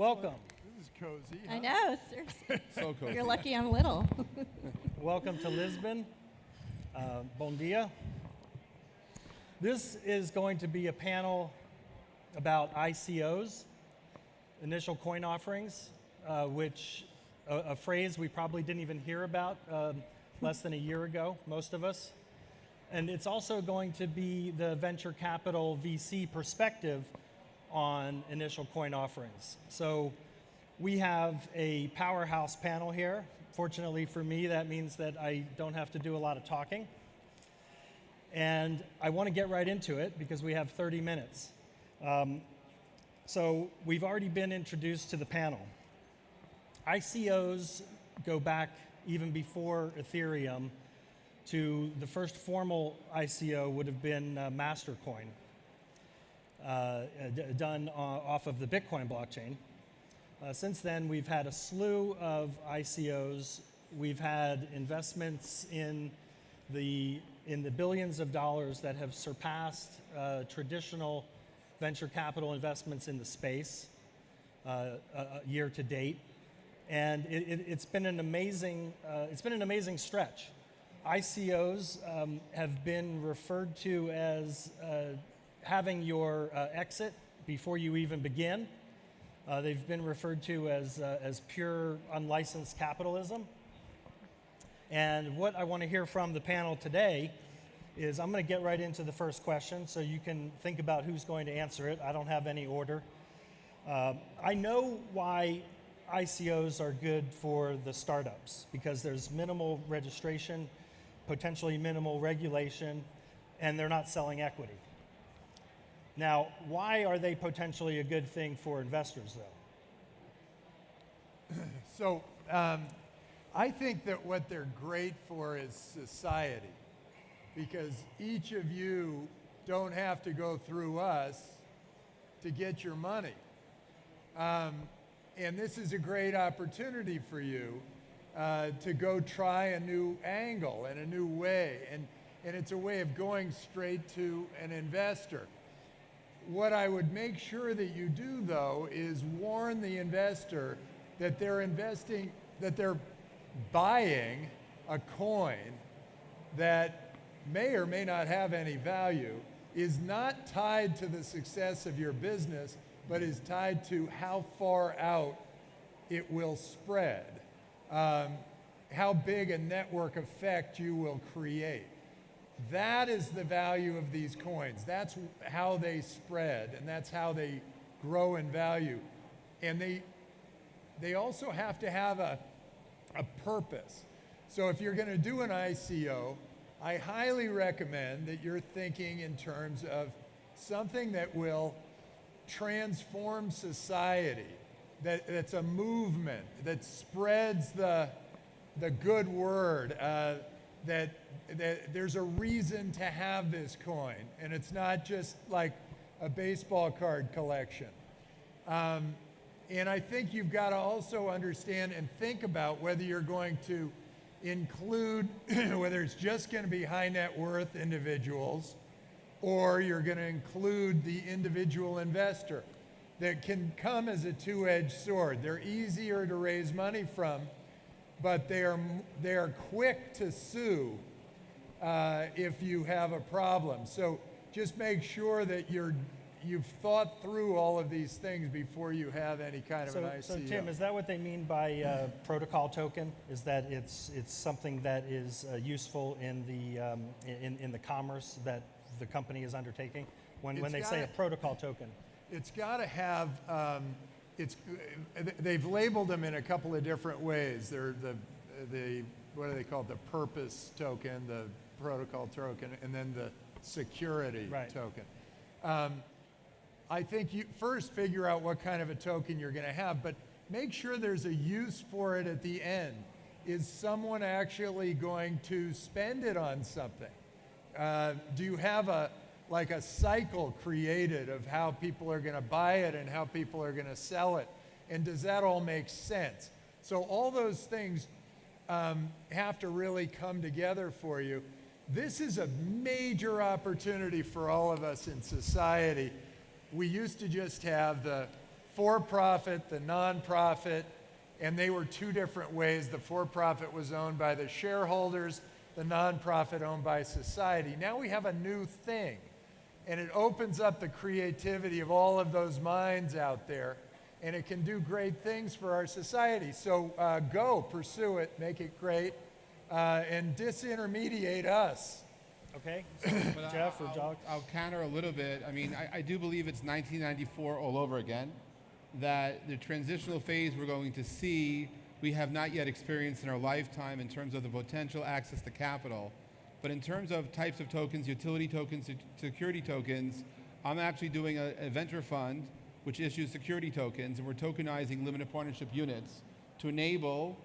Welcome. This is cozy. I know. Seriously. So cozy. You're lucky I'm little. Welcome to Lisbon. Bon dia. This is going to be a panel about ICOs, initial coin offerings, which a phrase we probably didn't even hear about less than a year ago, most of us. And it's also going to be the venture capital VC perspective on initial coin offerings. So we have a powerhouse panel here. Fortunately for me, that means that I don't have to do a lot of talking. And I want to get right into it because we have 30 minutes. So we've already been introduced to the panel. ICOs go back even before Ethereum to the first formal ICO would have been Mastercoin, done off of the Bitcoin blockchain. Since then, we've had a slew of ICOs. We've had investments in the billions of dollars that have surpassed traditional venture capital investments in the space year to date, and it's been an amazing stretch. ICOs have been referred to as having your exit before you even begin. They've been referred to as pure unlicensed capitalism. And what I want to hear from the panel today is I'm going to get right into the first question so you can think about who's going to answer it. I don't have any order. I know why ICOs are good for the startups because there's minimal registration, potentially minimal regulation, and they're not selling equity. Now, why are they potentially a good thing for investors, though? So I think that what they're great for is society, because each of you don't have to go through us to get your money. And this is a great opportunity for you to go try a new angle and a new way. And it's a way of going straight to an investor. What I would make sure that you do, though, is warn the investor that they're buying a coin that may or may not have any value, is not tied to the success of your business, but is tied to how far out it will spread, how big a network effect you will create. That is the value of these coins. That's how they spread, and that's how they grow in value. And they also have to have a purpose. So if you're going to do an ICO, I highly recommend that you're thinking in terms of something that will transform society, that's a movement, that spreads the good word, that there's a reason to have this coin, and it's not just like a baseball card collection. And I think you've got to also understand and think about whether you're going to include, whether it's just going to be high net worth individuals, or you're going to include the individual investor. That can come as a two-edged sword. They're easier to raise money from, but they are quick to sue if you have a problem. So just make sure that you've thought through all of these things before you have any kind of an ICO. So Tim, is that what they mean by protocol token? Is that it's something that is useful in the commerce that the company is undertaking? When they say a protocol token, it's got to have. They've labeled them in a couple of different ways. They're the what do they call it? The purpose token, the protocol token, and then the security token. I think you first figure out what kind of a token you're going to have, but make sure there's a use for it at the end. Is someone actually going to spend it on something? Do you have a cycle created of how people are going to buy it and how people are going to sell it? And does that all make sense? So all those things have to really come together for you. This is a major opportunity for all of us in society. We used to just have the for-profit, the nonprofit, and they were two different ways. The for-profit was owned by the shareholders, the nonprofit owned by society. Now we have a new thing, and it opens up the creativity of all of those minds out there, and it can do great things for our society. So go, pursue it, make it great, and disintermediate us. Okay, so Jeff or Jock? I'll counter a little bit. I mean, I do believe it's 1994 all over again, that the transitional phase we're going to see, we have not yet experienced in our lifetime in terms of the potential access to capital. But in terms of types of tokens, utility tokens, security tokens, I'm actually doing a venture fund which issues security tokens, and we're tokenizing limited partnership units to enable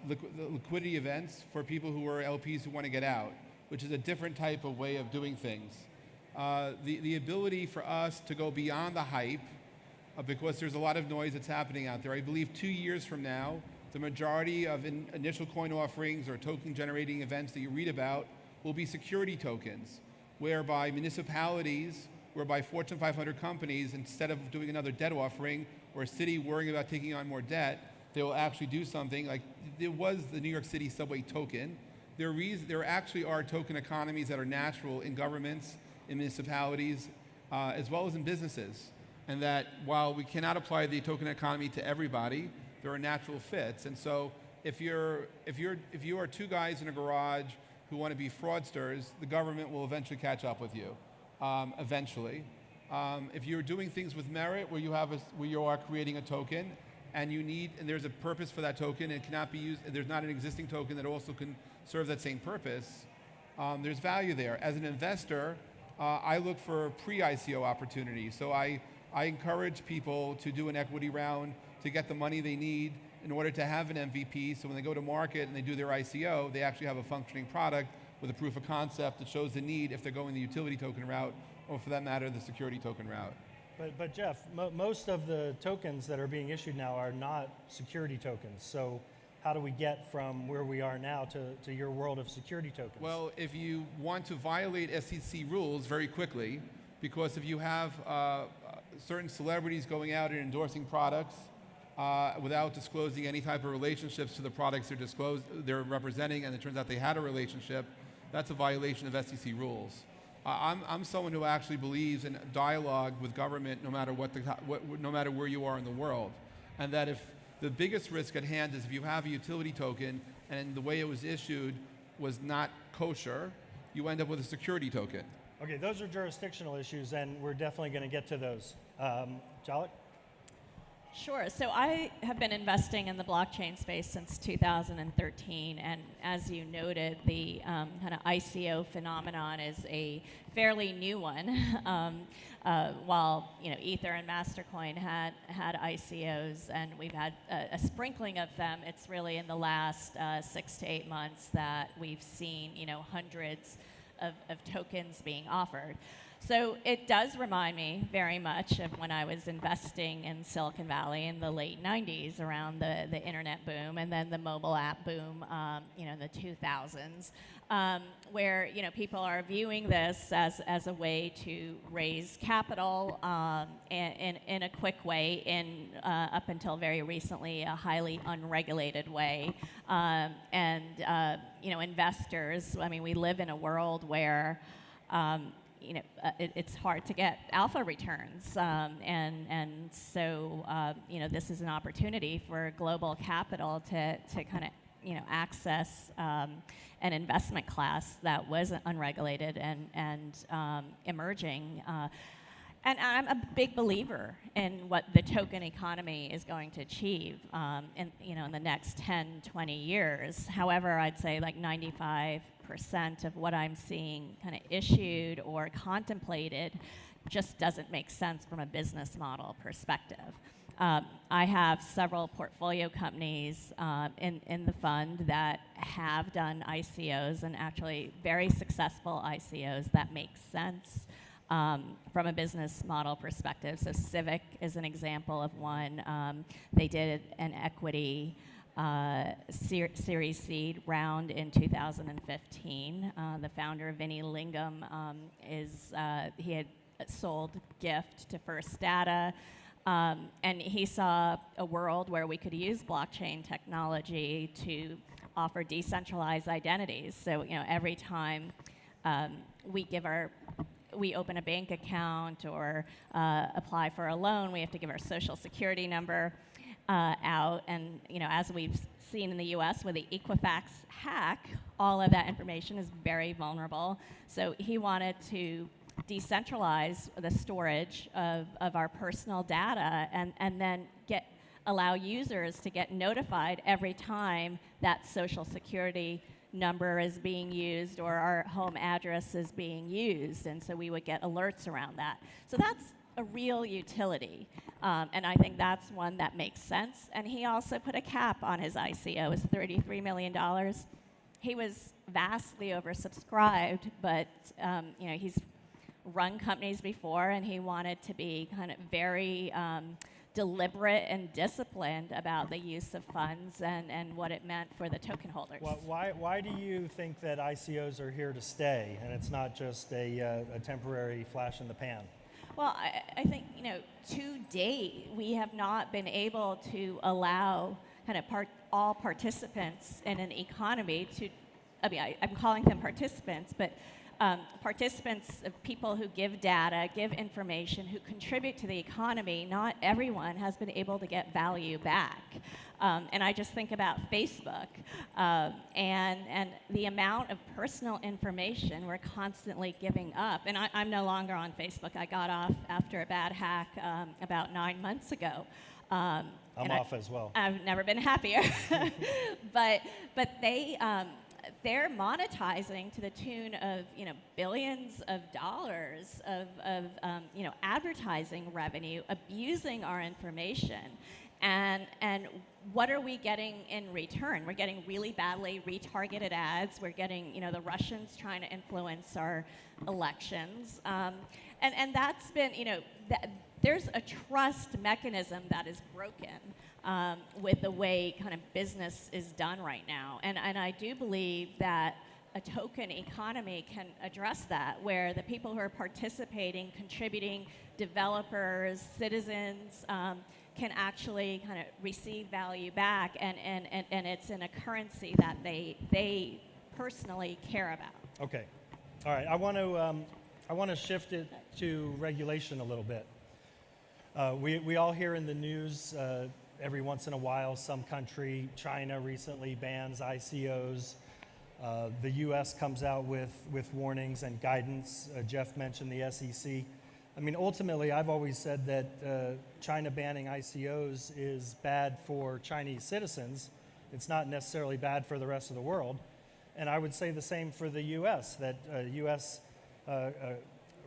liquidity events for people who are LPs who want to get out, which is a different type of way of doing things. The ability for us to go beyond the hype, because there's a lot of noise that's happening out there. I believe 2 years from now, the majority of initial coin offerings or token generating events that you read about will be security tokens, whereby municipalities, whereby Fortune 500 companies, instead of doing another debt offering or a city worrying about taking on more debt, they will actually do something like there was the New York City subway token. There actually are token economies that are natural in governments, in municipalities, as well as in businesses. And that while we cannot apply the token economy to everybody, there are natural fits. And so if you are two guys in a garage who want to be fraudsters, the government will eventually catch up with you, eventually. If you're doing things with merit, where you are creating a token, and there's a purpose for that token, and it cannot be used, there's not an existing token that also can serve that same purpose, there's value there. As an investor, I look for pre-ICO opportunities. So I encourage people to do an equity round to get the money they need in order to have an MVP. So when they go to market and they do their ICO, they actually have a functioning product with a proof of concept that shows the need if they're going the utility token route, or for that matter, the security token route. But Jeff, most of the tokens that are being issued now are not security tokens. So how do we get from where we are now to your world of security tokens? Well, if you want to violate SEC rules very quickly, because if you have certain celebrities going out and endorsing products without disclosing any type of relationships to the products they're representing, and it turns out they had a relationship, that's a violation of SEC rules. I'm someone who actually believes in dialogue with government, no matter no matter where you are in the world, and that if the biggest risk at hand is if you have a utility token and the way it was issued was not kosher, you end up with a security token. Okay, those are jurisdictional issues, and we're definitely going to get to those. Jalek? Sure. So I have been investing in the blockchain space since 2013, and as you noted, the kind of ICO phenomenon is a fairly new one. While Ether and Mastercoin had ICOs, and we've had a sprinkling of them, it's really in the last 6 to 8 months that we've seen hundreds of tokens being offered. So it does remind me very much of when I was investing in Silicon Valley in the late 90s around the internet boom, and then the mobile app boom in the 2000s, where people are viewing this as a way to raise capital in a quick way, up until very recently a highly unregulated way. Investors, I mean, we live in a world where it's hard to get alpha returns, and so this is an opportunity for global capital to kind of access an investment class that was unregulated and emerging. And I'm a big believer in what the token economy is going to achieve in the next 10, 20 years. However, I'd say like 95% of what I'm seeing kind of issued or contemplated just doesn't make sense from a business model perspective. I have several portfolio companies in the fund that have done ICOs, and actually very successful ICOs that make sense from a business model perspective. So Civic is an example of one. They did an equity Series Seed round in 2015. The founder, Vinny Lingam, he had sold Gift to First Data. And he saw a world where we could use blockchain technology to offer decentralized identities. So, every time we open a bank account or apply for a loan, we have to give our social security number out. And, as we've seen in the US with the Equifax hack, all of that information is very vulnerable. So he wanted to decentralize the storage of our personal data and then allow users to get notified every time that social security number is being used or our home address is being used. And so we would get alerts around that. So that's a real utility. And I think that's one that makes sense. And he also put a cap on his ICO. It was $33 million. He was vastly oversubscribed, but he's run companies before, and he wanted to be kind of very deliberate and disciplined about the use of funds and what it meant for the token holders. Well, why do you think that ICOs are here to stay and it's not just a temporary flash in the pan? Well, I think, to date, we have not been able to allow kind of all participants in an economy to, I'm calling them participants, but participants of people who give data, give information, who contribute to the economy. Not everyone has been able to get value back. And I just think about Facebook and the amount of personal information we're constantly giving up. And I'm no longer on Facebook. I got off after a bad hack about 9 months ago. I'm off as well. I've never been happier. but they're monetizing to the tune of billions of dollars of advertising revenue, abusing our information, and what are we getting in return? We're getting really badly retargeted ads. We're getting the Russians trying to influence our elections, and that's been there's a trust mechanism that is broken with the way kind of business is done right now. And I do believe that a token economy can address that, where the people who are participating, contributing, developers, citizens, can actually kind of receive value back, and it's in a currency that they personally care about. Okay. All right. I want to shift it to regulation a little bit. We all hear in the news every once in a while some country, China recently bans ICOs. The US comes out with warnings and guidance. Jeff mentioned the SEC. I mean, ultimately, I've always said that China banning ICOs is bad for Chinese citizens. It's not necessarily bad for the rest of the world. And I would say the same for the US, that US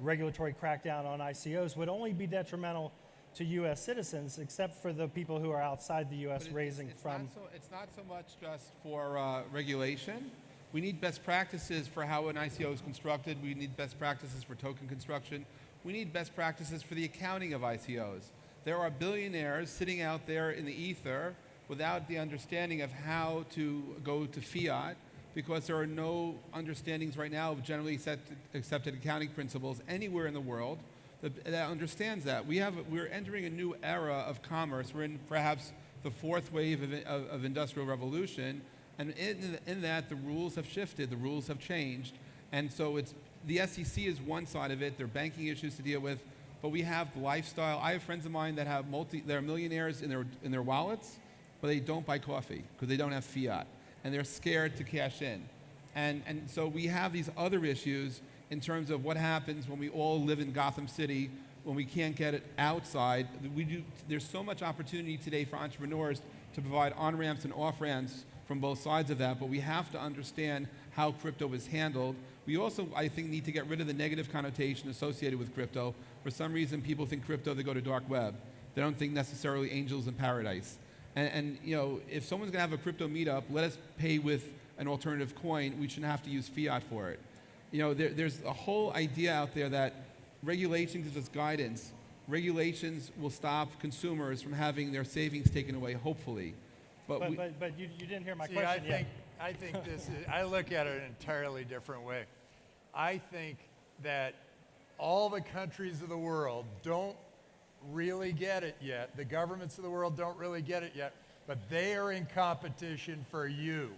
regulatory crackdown on ICOs would only be detrimental to U.S. citizens, except for the people who are outside the U.S. raising from. It's not so much just for regulation. We need best practices for how an ICO is constructed. We need best practices for token construction. We need best practices for the accounting of ICOs. There are billionaires sitting out there in the ether without the understanding of how to go to fiat, because there are no understandings right now of generally accepted accounting principles anywhere in the world that understands that. We're entering a new era of commerce. We're in perhaps the fourth wave of industrial revolution, and in that the rules have shifted, the rules have changed, and so the SEC is one side of it. There are banking issues to deal with, but we have the lifestyle. I have friends of mine that have they're millionaires in their wallets, but they don't buy coffee because they don't have fiat, and they're scared to cash in, and so we have these other issues in terms of what happens when we all live in Gotham City, when we can't get it outside. There's so much opportunity today for entrepreneurs to provide on-ramps and off-ramps from both sides of that, but we have to understand how crypto is handled. We also, I think, need to get rid of the negative connotation associated with crypto. For some reason, people think crypto, they go to dark web. They don't think necessarily angels in paradise. And if someone's gonna have a crypto meetup, let us pay with an alternative coin. We shouldn't have to use fiat for it. There's a whole idea out there that regulation gives us guidance. Regulations will stop consumers from having their savings taken away, hopefully. But you didn't hear my question yet. I think I look at it an entirely different way. I think that all the countries of the world don't really get it yet. The governments of the world don't really get it yet, but they are in competition for you.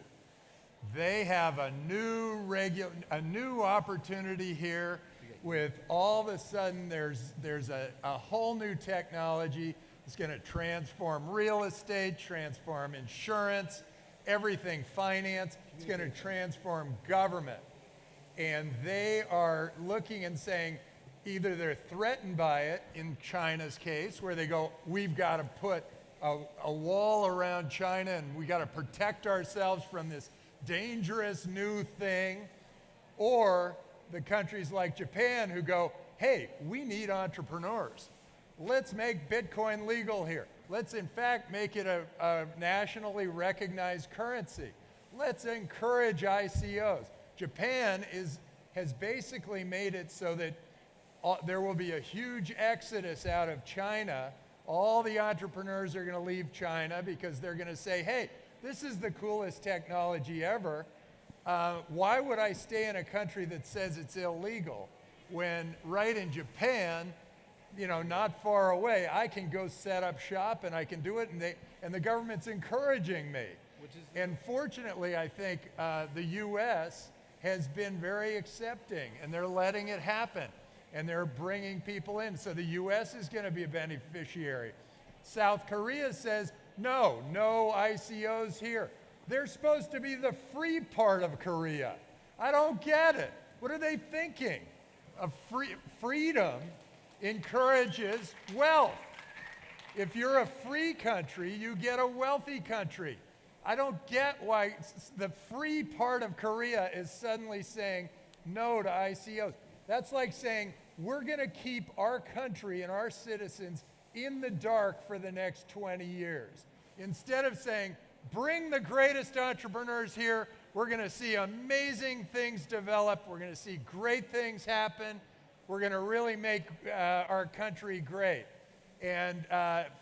They have a new opportunity here with all of a sudden there's a whole new technology that's going to transform real estate, transform insurance, everything finance. It's going to transform government. And they are looking and saying, either they're threatened by it, in China's case, where they go, we've got to put a wall around China and we got to protect ourselves from this dangerous new thing, or the countries like Japan who go, hey, we need entrepreneurs. Let's make Bitcoin legal here. Let's in fact make it a nationally recognized currency. Let's encourage ICOs. Japan has basically made it so that there will be a huge exodus out of China. All the entrepreneurs are going to leave China because they're going to say, hey, this is the coolest technology ever. Why would I stay in a country that says it's illegal when right in Japan, you know, not far away, I can go set up shop and I can do it, and the government's encouraging me. And fortunately, I think the U.S. has been very accepting, and they're letting it happen, and they're bringing people in. So the U.S. is going to be a beneficiary. South Korea says, no ICOs here. They're supposed to be the free part of Korea. I don't get it. What are they thinking? Freedom encourages wealth. If you're a free country, you get a wealthy country. I don't get why the free part of Korea is suddenly saying no to ICOs. That's like saying we're going to keep our country and our citizens in the dark for the next 20 years. Instead of saying, bring the greatest entrepreneurs here, we're going to see amazing things develop, we're going to see great things happen, we're going to really make our country great. And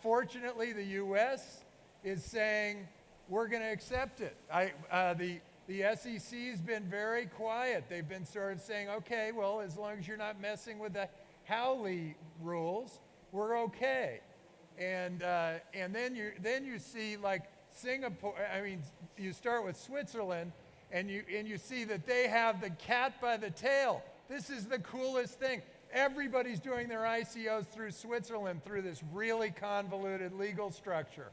fortunately, the U.S. is saying, we're going to accept it. The SEC has been very quiet. They've been sort of saying, okay, well, as long as you're not messing with the Howley rules, we're okay. And then you see like Singapore. I mean, you start with Switzerland, and you see that they have the cat by the tail. This is the coolest thing. Everybody's doing their ICOs through Switzerland through this really convoluted legal structure.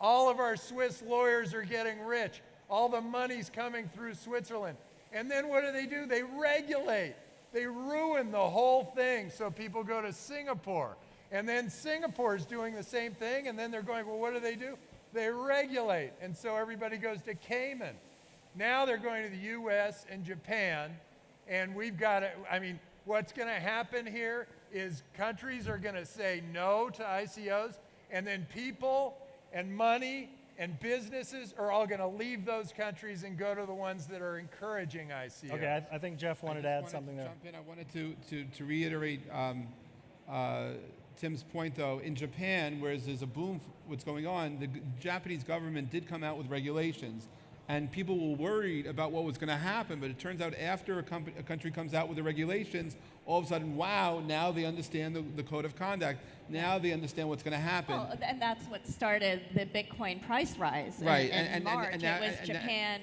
All of our Swiss lawyers are getting rich. All the money's coming through Switzerland. And then what do? They regulate. They ruin the whole thing so people go to Singapore. And then Singapore's doing the same thing, and then they're going, well, what do? They regulate. And so everybody goes to Cayman. Now they're going to the US and Japan, and we've got to, I mean, what's going to happen here is countries are going to say no to ICOs, and then people and money and businesses are all going to leave those countries and go to the ones that are encouraging ICOs. Okay, I think Jeff wanted to add something there. Jump in. I wanted to reiterate Tim's point, though. In Japan, whereas there's a boom for what's going on, the Japanese government did come out with regulations, and people were worried about what was going to happen, but it turns out after a country comes out with the regulations, all of a sudden, wow, now they understand the code of conduct. Now they understand what's going to happen. Well, and that's what started the Bitcoin price rise right. in March. It was Japan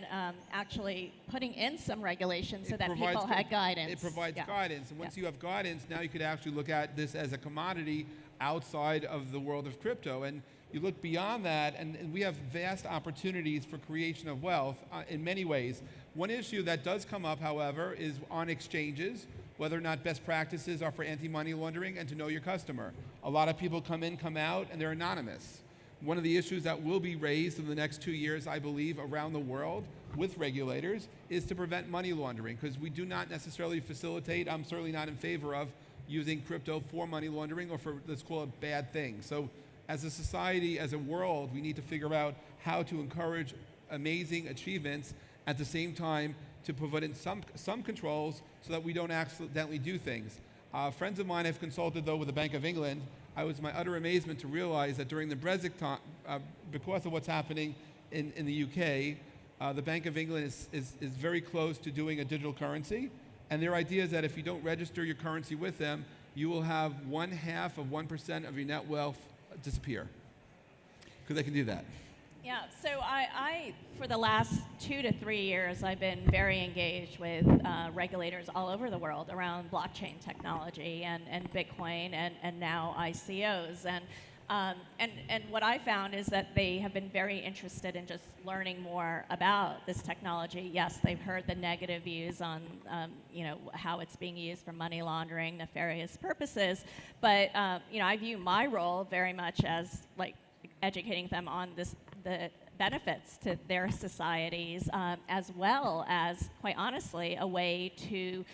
actually putting in some regulations so that people had guidance. It provides guidance. And once you have guidance, now you could actually look at this as a commodity outside of the world of crypto. And you look beyond that, and we have vast opportunities for creation of wealth in many ways. One issue that does come up, however, is on exchanges, whether or not best practices are for anti-money laundering and to know your customer. A lot of people come in, come out, and they're anonymous. One of the issues that will be raised in the next 2 years, I believe, around the world with regulators is to prevent money laundering, because we do not necessarily facilitate, I'm certainly not in favor of using crypto for money laundering or for, let's call it, bad things. So as a society, as a world, we need to figure out how to encourage amazing achievements at the same time to put in some controls so that we don't accidentally do things. Friends of mine have consulted, though, with the Bank of England. I was my utter amazement to realize that during the Brexit time, because of what's happening in the UK, the Bank of England is very close to doing a digital currency. And their idea is that if you don't register your currency with them, you will have 0.5% of your net wealth disappear. Because they can do that. Yeah, so I, for the last 2 to 3 years, I've been very engaged with regulators all over the world around blockchain technology and Bitcoin and now ICOs. And what I found is that they have been very interested in just learning more about this technology. Yes, they've heard the negative views on how it's being used for money laundering, nefarious purposes. But I view my role very much as like educating them on the benefits to their societies, as well as, quite honestly, a way to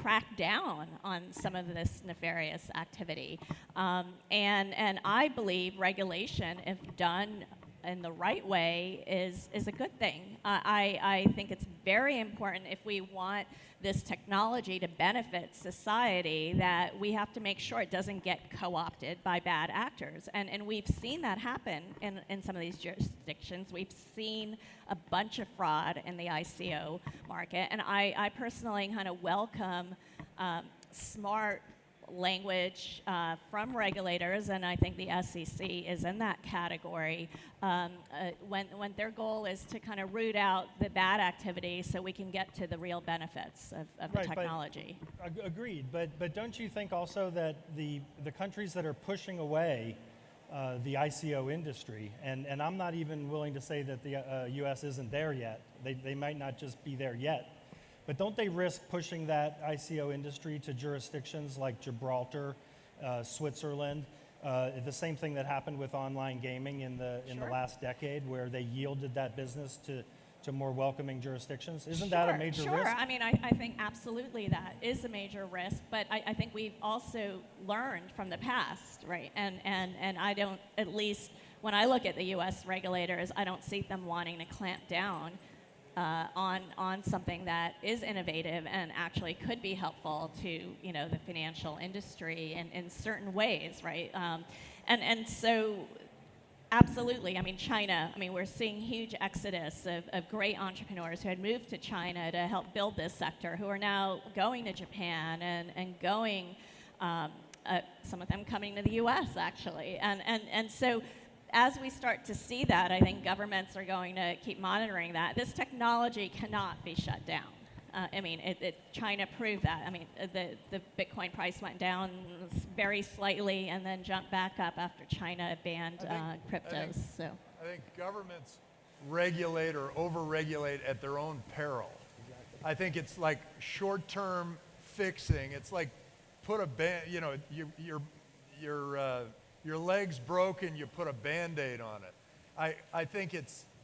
crack down on some of this nefarious activity. And I believe regulation, if done in the right way, is a good thing. I think it's very important if we want this technology to benefit society that we have to make sure it doesn't get co-opted by bad actors. And we've seen that happen in some of these jurisdictions. We've seen a bunch of fraud in the ICO market. And I personally kind of welcome smart language from regulators, and I think the SEC is in that category, when their goal is to kind of root out the bad activity so we can get to the real benefits of the technology. Agreed, but don't you think also that the countries that are pushing away the ICO industry, and I'm not even willing to say that the U.S. isn't there yet, they might not just be there yet, but don't they risk pushing that ICO industry to jurisdictions like Gibraltar, Switzerland, the same thing that happened with online gaming in the last decade, where they yielded that business to more welcoming jurisdictions? Isn't that a major risk? Sure. I mean, I think absolutely that is a major risk, but I think we've also learned from the past, right? And I don't, at least when I look at the U.S. regulators, I don't see them wanting to clamp down on something that is innovative and actually could be helpful to the financial industry in certain ways, right? And so absolutely. I mean, China, we're seeing huge exodus of great entrepreneurs who had moved to China to help build this sector, who are now going to Japan and going, some of them coming to the U.S. actually. And so as we start to see that, I think governments are going to keep monitoring that. This technology cannot be shut down. China proved that. The Bitcoin price went down very slightly and then jumped back up after China banned cryptos. I think governments regulate or over-regulate at their own peril. Exactly. I think it's like short-term fixing. It's like put a your leg's broken, you put a Band-Aid on it. I think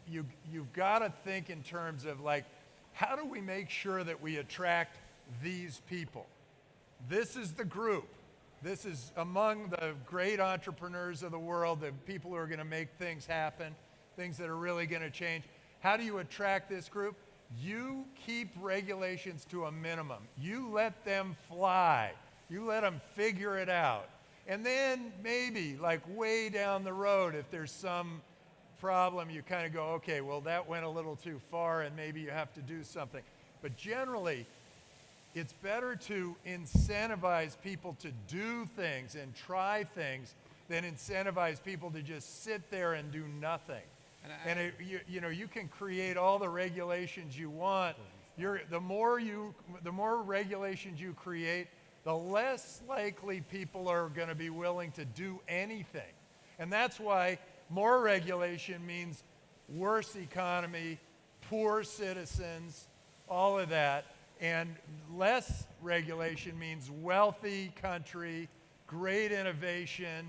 you've got to think in terms of like, how do we make sure that we attract these people? This is the group. This is among the great entrepreneurs of the world, the people who are going to make things happen, things that are really going to change. How do you attract this group? You keep regulations to a minimum. You let them fly. You let them figure it out. And then maybe, like way down the road, if there's some problem, you kind of go, okay, well, that went a little too far and maybe you have to do something. But generally, it's better to incentivize people to do things and try things than incentivize people to just sit there and do nothing. You can create all the regulations you want. The more regulations you create, the less likely people are going to be willing to do anything. And that's why more regulation means worse economy, poor citizens, all of that. And less regulation means wealthy country, great innovation,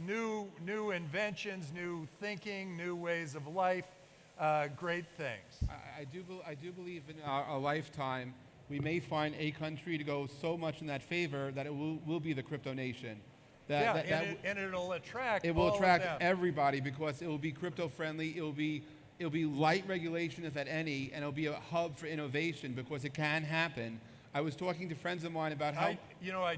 new inventions, new thinking, new ways of life, great things. I do believe in our lifetime, we may find a country to go so much in that favor that it will be the crypto nation. And it'll attract. It will attract everybody because it will be crypto friendly. It'll be light regulation, if at any, and it'll be a hub for innovation because it can happen. I was talking to friends of mine about how I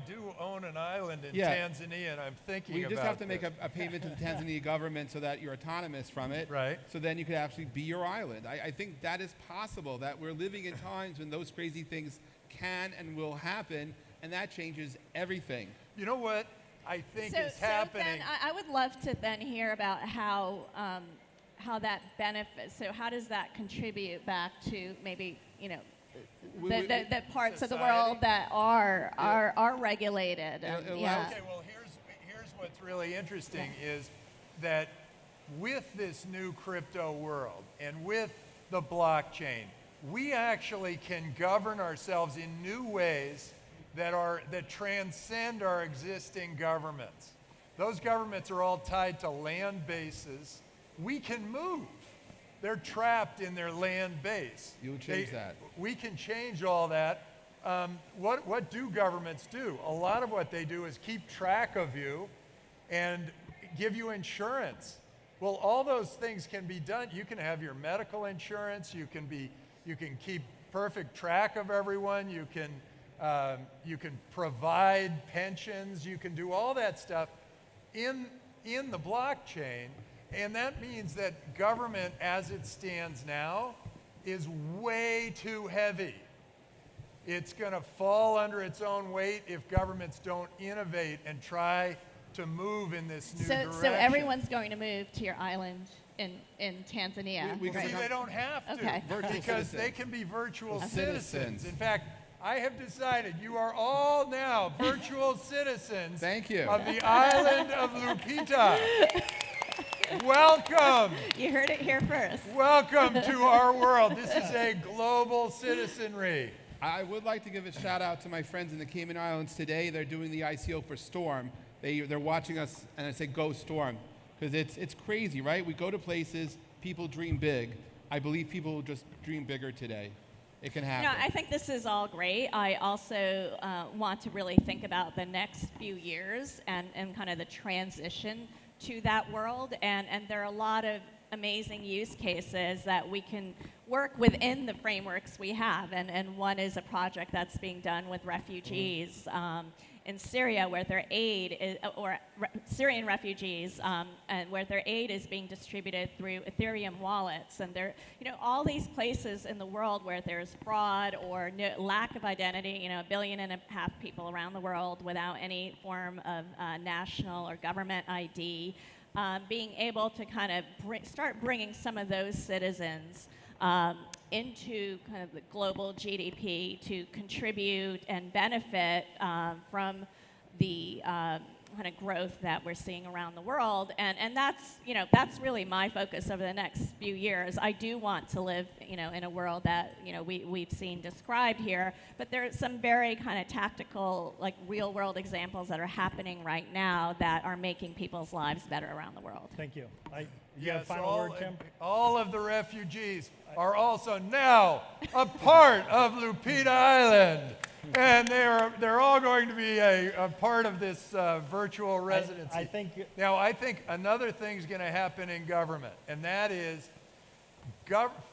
do own an island in Tanzania, and I'm thinking about. You just have to make a payment to the Tanzania government so that you're autonomous from it. Right. So then you could actually be your island. I think that is possible. That we're living in times when those crazy things can and will happen, and that changes everything. You know what I think is So happening? then I would love to then hear about how that benefits. So how does that contribute back to maybe, you know, the parts of the world that are regulated? And, It allows- yeah. Okay, well, here's what's really interesting is that with this new crypto world and with the blockchain, we actually can govern ourselves in new ways that transcend our existing governments. Those governments are all tied to land bases. We can move. They're trapped in their land base. You would change that. We can change all that. What do governments do? A lot of what they do is keep track of you and give you insurance. Well, all those things can be done. You can have your medical insurance. You can keep perfect track of everyone. You can provide pensions. You can do all that stuff in the blockchain. And that means that government, as it stands now, is way too heavy. It's going to fall under its own weight if governments don't innovate and try to move in this new direction. So everyone's going to move to your island in Tanzania. We can right? See, they don't have to, Okay. Virtual because citizens. they can be virtual Citizens. citizens. In fact, I have decided you are all now virtual citizens Thank you. of the island of Lupita. Welcome. You heard it here first. Welcome to our world. This is a global citizenry. I would like to give a shout out to my friends in the Cayman Islands today. They're doing the ICO for Storm. They're watching us, and I say go Storm, because it's crazy, right? We go to places, people dream big. I believe people will just dream bigger today. It can happen. No, I think this is all great. I also want to really think about the next few years and kind of the transition to that world. And there are a lot of amazing use cases that we can work within the frameworks we have. And one is a project that's being done with refugees in Syria, where their aid is, Syrian refugees, and where their aid is being distributed through Ethereum wallets. And there, all these places in the world where there's fraud or lack of identity. 1.5 billion people around the world without any form of national or government ID. Being able to kind of start bringing some of those citizens into kind of the global GDP to contribute and benefit from the kind of growth that we're seeing around the world, and that's really my focus over the next few years. I do want to live in a world that we've seen described here, but there are some very kind of tactical, like real world examples that are happening right now that are making people's lives better around the world. Thank you. You have a Yes, final word, Tim? all of the refugees are also now a part of Lupita Island. And they're all going to be a part of this virtual residency. I think Now, I think another thing's going to happen in government, and that is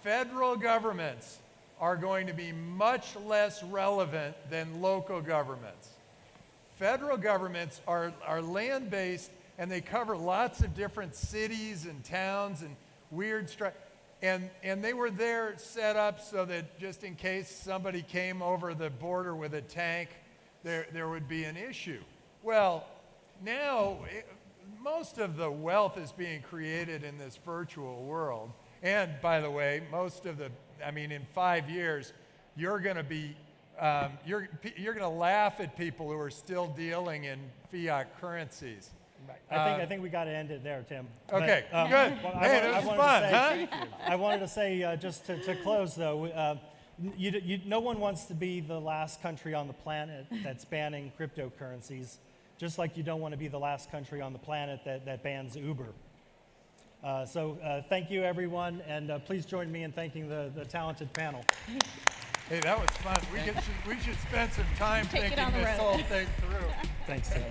federal governments are going to be much less relevant than local governments. Federal governments are land-based, and they cover lots of different cities and towns and weird and they were there set up so that just in case somebody came over the border with a tank, there would be an issue. Well, now most of the wealth is being created in this virtual world. And by the way, in 5 years, you're going to be you're going to laugh at people who are still dealing in fiat currencies. I think we got to end it there, Tim. Okay, But, good. well, Man, it was fun, huh? I wanted to say, just to close, though, no one wants to be the last country on the planet that's banning cryptocurrencies, just like you don't want to be the last country on the planet that bans Uber. So thank you, everyone, and please join me in thanking the talented panel. Hey, that was fun. We should spend some time Take it thinking on the this road. whole thing through. Thanks, Tim.